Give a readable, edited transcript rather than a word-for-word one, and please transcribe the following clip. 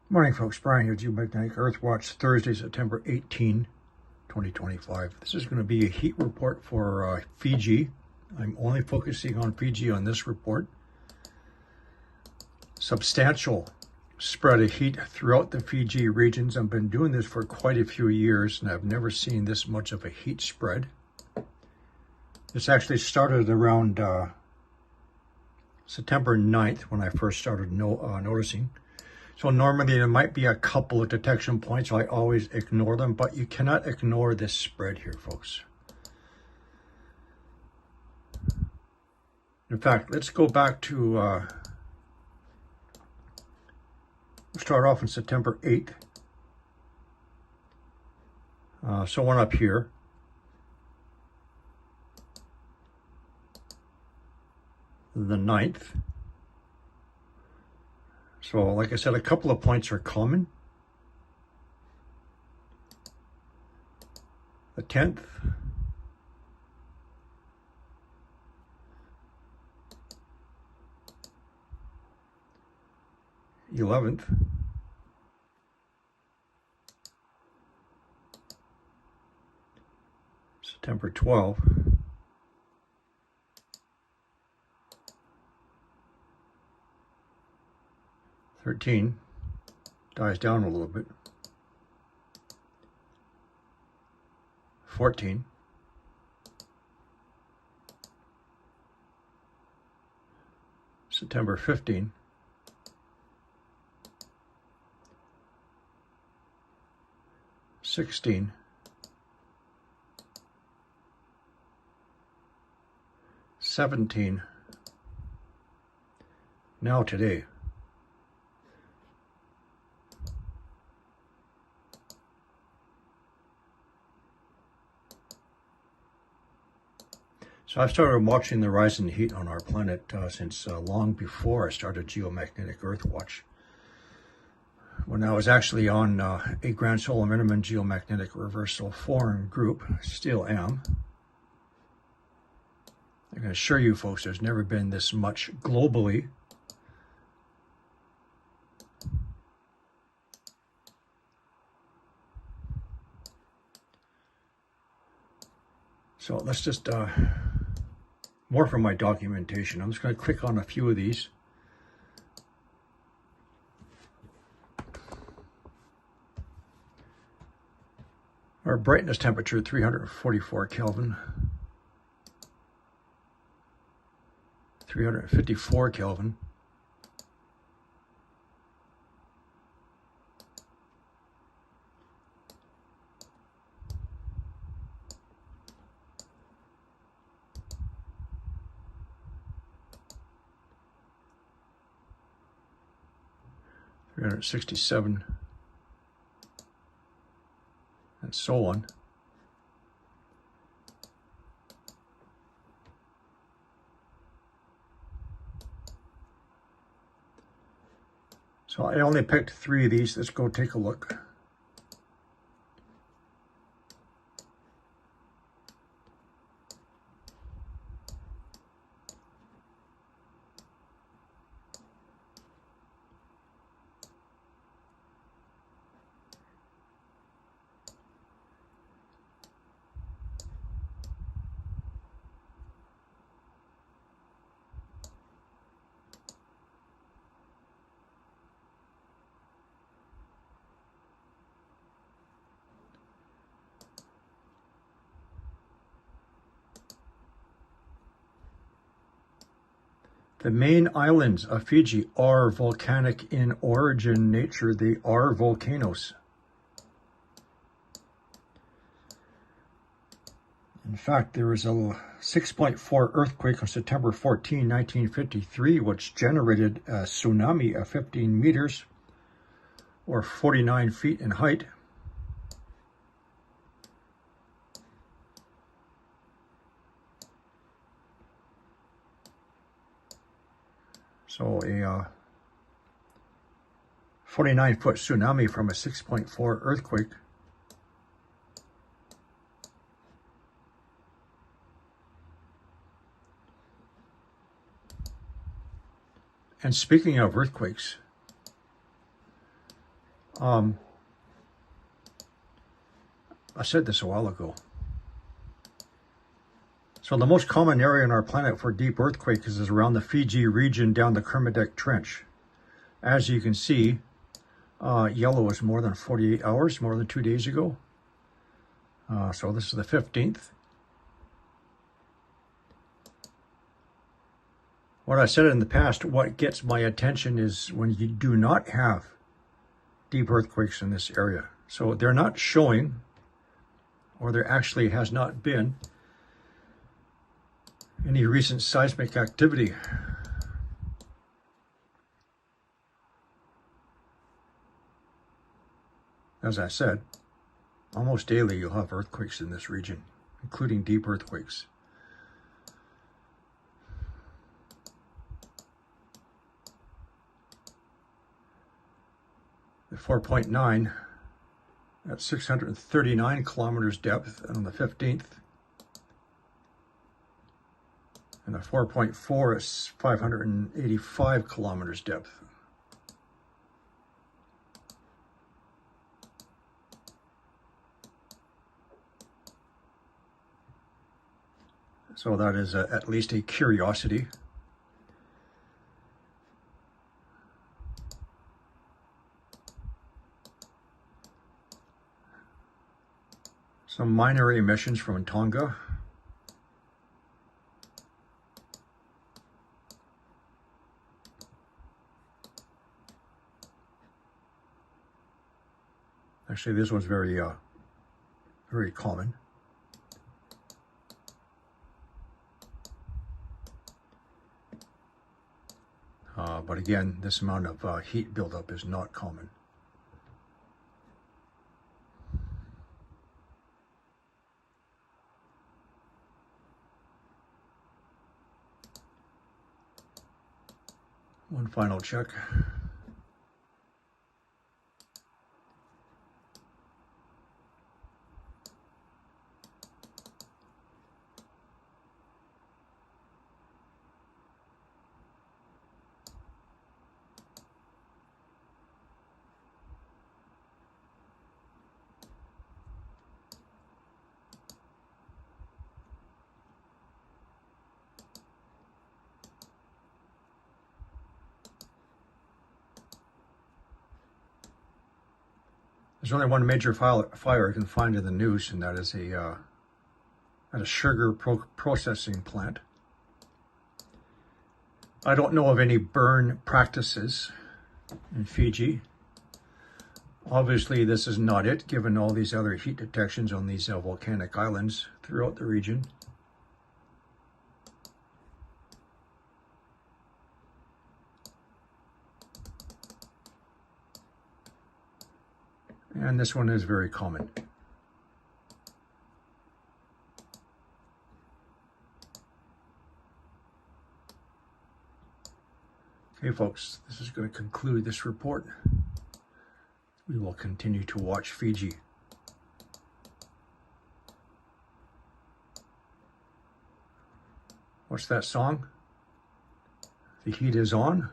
Morning, folks. Brian here, Geomagnetic Earth Watch, Thursday, September 18, 2025. This is going to be a heat report for Fiji. I'm only focusing on Fiji on this report. Substantial spread of heat throughout the Fiji regions. I've been doing this for quite a few years, and I've never seen this much of a heat spread. This actually started around September 9th when I first started noticing. So normally there might be a couple of detection points, so I always ignore them, but you cannot ignore this spread here, folks. In fact, let's go back to, start off on September 8th. So one up here. The 9th. So, like I said, a couple of points are common. The 10th. The 11th. September 12th. 13 dies down a little bit. 14. September 15. 16. 17. Now today. So I've started watching the rise in heat on our planet since long before I started Geomagnetic Earth Watch. When I was actually on a Grand Solar Minimum Geomagnetic Reversal Forum group, still am. I can assure you folks, there's never been this much globally. So let's just, more from my documentation. I'm just going to click on a few of these. Our brightness temperature, 344 Kelvin. 354 Kelvin. $367, and so on. So I only picked 3 of these. Let's go take a look. The main islands of Fiji are volcanic in origin nature. They are volcanoes. In fact, there was a 6.4 earthquake on September 14, 1953, which generated a tsunami of 15 meters, or 49 feet in height. So a 49-foot tsunami from a 6.4 earthquake. And speaking of earthquakes, I said this a while ago. So the most common area on our planet for deep earthquakes is around the Fiji region down the Kermadec Trench. As you can see, yellow is more than 48 hours, more than 2 days ago. So this is the 15th. What I said in the past, what gets my attention is when you do not have deep earthquakes in this area. So they're not showing, or there actually has not been any recent seismic activity. As I said, almost daily you'll have earthquakes in this region, including deep earthquakes. The 4.9 at 639 kilometers depth on the 15th. And the 4.4 is 585 kilometers depth. So that is at least a curiosity. Some minor emissions from Tonga. Actually, this one's very common. But again, this amount of heat buildup is not common. One final check. There's only one major fire I can find in the news, and that is at a sugar processing plant. I don't know of any burn practices in Fiji. Obviously, this is not it, given all these other heat detections on these volcanic islands throughout the region. And this one is very common. Okay, folks, this is going to conclude this report. We will continue to watch Fiji. What's that song? The heat is on.